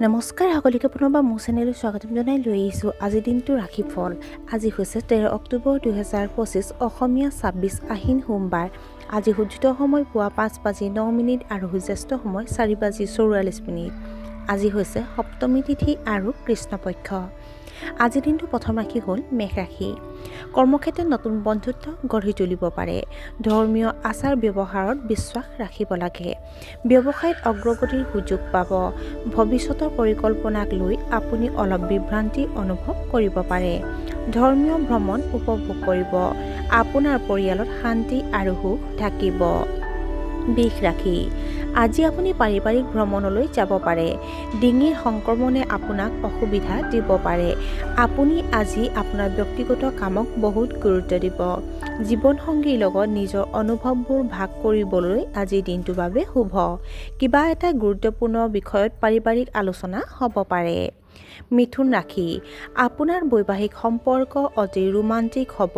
নমস্কাৰ সকলোকে পুনৰবাৰ মোৰ চেনেলত স্বাগতম জনাই লৈ আহিছোঁ আজিৰ দিনটো ৰাশিফল। আজি হৈছে 13 অক্টোবৰ 2025 অসমীয়া 26 আহিন সোমবাৰ। আজি সূৰ্যোদয় সময় পুৱা 5:09 আৰু সূৰ্যাস্ত সময় 4:44। আজি হৈছে সপ্তমী তিথি আৰু কৃষ্ণপক্ষ। আজিৰ দিনটো প্ৰথম ৰাশি হ'ল মেষ ৰাশি। কৰ্মক্ষেত্ৰত নতুন বন্ধুত্ব গঢ়ি তুলিব পাৰে। ধৰ্মীয় আচাৰ ব্যৱহাৰত বিশ্বাস ৰাখিব লাগে। ব্যৱসায়ত অগ্ৰগতিৰ সুযোগ পাব। ভৱিষ্যতৰ পৰিকল্পনাক লৈ আপুনি অলপ বিভ্ৰান্তি অনুভৱ কৰিব পাৰে। ধৰ্মীয় ভ্ৰমণ উপভোগ কৰিব। আপোনাৰ পৰিয়ালত শান্তি আৰু সুখ থাকিব। বৃষ ৰাশি। আজি আপুনি পাৰিবাৰিক ভ্ৰমণলৈ যাব পাৰে। ডিঙিৰ সংক্ৰমণে আপোনাক অসুবিধা দিব পাৰে। আপুনি আজি আপোনাৰ ব্যক্তিগত কামক বহুত গুৰুত্ব দিব। জীৱনসংগীৰ লগত নিজৰ অনুভৱবোৰ ভাগ কৰিবলৈ আজিৰ দিনটোৰ বাবে শুভ। কিবা এটা গুৰুত্বপূৰ্ণ বিষয়ত পাৰিবাৰিক আলোচনা হ'ব পাৰে। মিথুন ৰাশি। আপোনাৰ বৈবাহিক সম্পৰ্ক অতি ৰোমান্টিক হ'ব।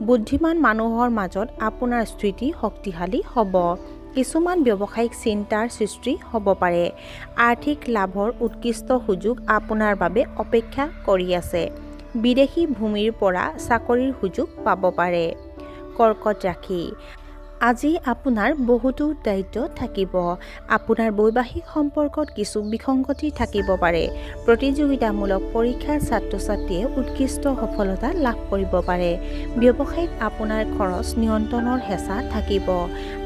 বুদ্ধিমান মানুহৰ মাজত আপোনাৰ স্থিতি শক্তিশালী হ'ব। কিছুমান ব্যৱসায়িক চিন্তাৰ সৃষ্টি হ'ব পাৰে। আৰ্থিক লাভৰ উৎকৃষ্ট সুযোগ আপোনাৰ বাবে অপেক্ষা কৰি আছে। বিদেশী ভূমিৰ পৰা চাকৰিৰ সুযোগ পাব পাৰে। কৰ্কট ৰাশি। আজি আপোনাৰ বহুতো দায়িত্ব থাকিব। আপোনাৰ বৈবাহিক সম্পৰ্কত কিছু বিসংগতি থাকিব পাৰে। প্ৰতিযোগিতামূলক পৰীক্ষাৰ ছাত্ৰ-ছাত্ৰীয়ে উৎকৃষ্ট সফলতা লাভ কৰিব পাৰে। ব্যৱসায়ত আপোনাৰ খৰচ নিয়ন্ত্ৰণৰ হেঁচা থাকিব।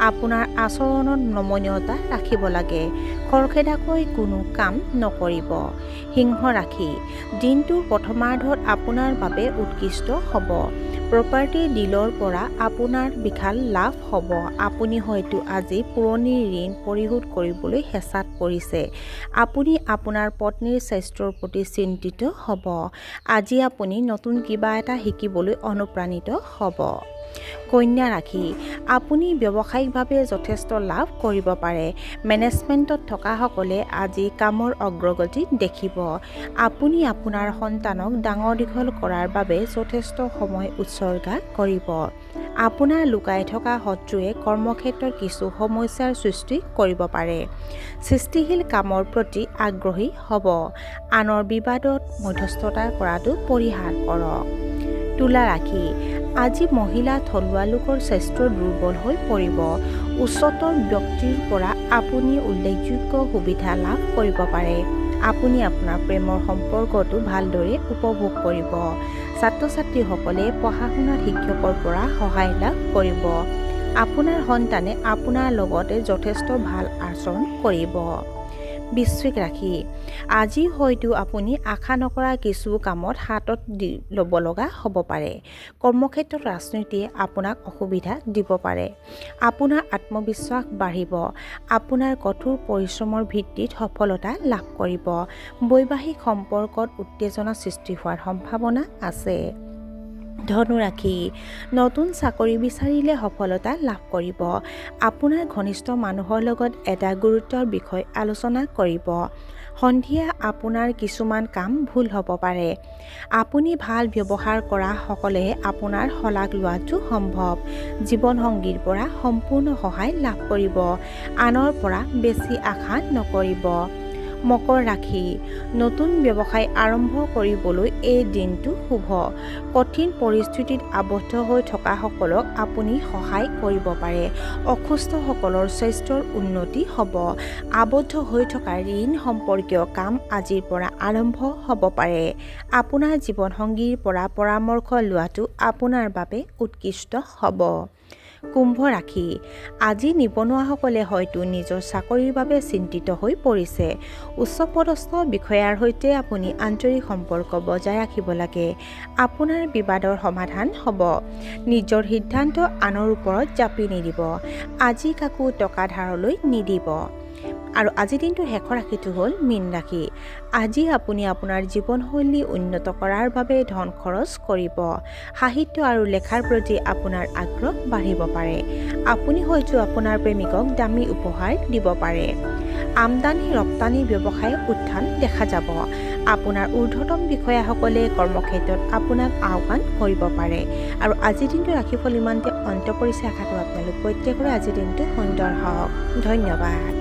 আপোনাৰ আচৰণত নমনীয়তা ৰাখিব লাগে। খৰখেদাকৈ কোনো কাম নকৰিব। সিংহ ৰাশি। দিনটোৰ প্ৰথমাৰ্ধত আপোনাৰ বাবে উৎকৃষ্ট হ'ব। প্ৰপাৰ্টি ডিলৰ পৰা আপোনাৰ বিশাল লাভ হ'ব। আপুনি হয়তো আজি পুৰণি ঋণ পৰিশোধ কৰিবলৈ হেঁচাত পৰিছে। আপুনি আপোনাৰ পত্নীৰ স্বাস্থ্যৰ প্ৰতি চিন্তিত হ'ব। আজি আপুনি নতুন কিবা এটা শিকিবলৈ অনুপ্ৰাণিত হ'ব। কন্যা ৰাশি। আপুনি ব্যৱসায়িকভাৱে যথেষ্ট লাভ কৰিব পাৰে। মেনেজমেণ্টত থকাসকলে আজি কামৰ অগ্ৰগতি দেখিব। আপুনি আপোনাৰ সন্তানক ডাঙৰ দীঘল কৰাৰ বাবে যথেষ্ট সময় উৎসৰ্গা কৰিব। আপোনাৰ লুকাই থকা শত্ৰুৱে কৰ্মক্ষেত্ৰত কিছু সমস্যাৰ সৃষ্টি কৰিব পাৰে। সৃষ্টিশীল কামৰ প্ৰতি আগ্ৰহী হ'ব। আনৰ বিবাদত মধ্যস্থতা কৰাটো পৰিহাৰ কৰক। তুলা ৰাশি। আজি মহিলা থলুৱা লোকৰ স্বাস্থ্য দুৰ্বল হৈ পৰিব। উচ্চতৰ ব্যক্তিৰ পৰা আপুনি উল্লেখযোগ্য সুবিধা লাভ কৰিব পাৰে। আপুনি আপোনাৰ প্ৰেমৰ সম্পৰ্কটো ভালদৰে উপভোগ কৰিব। ছাত্ৰ-ছাত্ৰীসকলে পঢ়া-শুনাত শিক্ষকৰ পৰা সহায় লাভ কৰিব। আপোনাৰ সন্তানে আপোনাৰ লগতে যথেষ্ট ভাল আচৰণ কৰিব। বৃশ্চিক ৰাশি। আজি হয়তো আপুনি আশা নকৰা কিছু কামত হাতত ল'ব লগা হ'ব পাৰে। কৰ্মক্ষেত্ৰত ৰাজনীতিয়ে আপোনাক অসুবিধা দিব পাৰে। আপোনাৰ আত্মবিশ্বাস বাঢ়িব। আপোনাৰ কঠোৰ পৰিশ্ৰমৰ ভিত্তিত সফলতা লাভ কৰিব। বৈবাহিক সম্পৰ্কত উত্তেজনা সৃষ্টি হোৱাৰ সম্ভাৱনা আছে। ধনু ৰাশি। নতুন চাকৰি বিচাৰিলে সফলতা লাভ কৰিব। আপোনাৰ ঘনিষ্ঠ মানুহৰ লগত এটা গুৰুত্বৰ বিষয় আলোচনা কৰিব। সন্ধিয়া আপোনাৰ কিছুমান কাম ভুল হ'ব পাৰে। আপুনি ভাল ব্যৱহাৰ কৰা সকলেহে আপোনাৰ শলাগ লোৱাটো সম্ভৱ। জীৱনসংগীৰ পৰা সম্পূৰ্ণ সহায় লাভ কৰিব। আনৰ পৰা বেছি আশা নকৰিব। মকৰ ৰাশি। নতুন ব্যৱসায় আৰম্ভ কৰিবলৈ এই দিনটো শুভ। কঠিন পৰিস্থিতিত আবদ্ধ হৈ থকাসকলক আপুনি সহায় কৰিব পাৰে। অসুস্থসকলৰ স্বাস্থ্যৰ উন্নতি হ'ব। আবদ্ধ হৈ থকা ঋণ সম্পৰ্কীয় কাম আজিৰ পৰা আৰম্ভ হ'ব পাৰে। আপোনাৰ জীৱনসংগীৰ পৰা পৰামৰ্শ লোৱাটো আপোনাৰ বাবে উৎকৃষ্ট হ'ব। কুম্ভ ৰাশি। আজি নিবনুৱাসকলে হয়তো নিজৰ চাকৰিৰ বাবে চিন্তিত হৈ পৰিছে। উচ্চপদস্থ বিষয়াৰ সৈতে আপুনি আন্তৰিক সম্পৰ্ক বজাই ৰাখিব লাগে। আপোনাৰ বিবাদৰ সমাধান হ'ব। নিজৰ সিদ্ধান্ত আনৰ ওপৰত জাপি নিদিব। আজি কাকো টকা ধাৰলৈ নিদিব। আৰু আজিৰ দিনটোৰ শেষৰ ৰাশিটো হ'ল মীন ৰাশি। আজি আপুনি আপোনাৰ জীৱনশৈলী উন্নত কৰাৰ বাবে ধন খৰচ কৰিব। সাহিত্য আৰু লেখাৰ প্ৰতি আপোনাৰ আগ্ৰহ বাঢ়িব পাৰে। আপুনি হয়তো আপোনাৰ প্ৰেমিকক দামী উপহাৰ দিব পাৰে। আমদানি ৰপ্তানি ব্যৱসায়ত উত্থান দেখা যাব। আপোনাৰ ঊৰ্ধ্বতম বিষয়াসকলে কৰ্মক্ষেত্ৰত আপোনাক আহ্বান কৰিব পাৰে। আৰু আজিৰ দিনটো ৰাশিফল ইমানতে অন্ত পৰিছে। আশা কৰোঁ আপোনালোক প্ৰত্যেকৰে আজিৰ দিনটো সুন্দৰ হওক। ধন্যবাদ।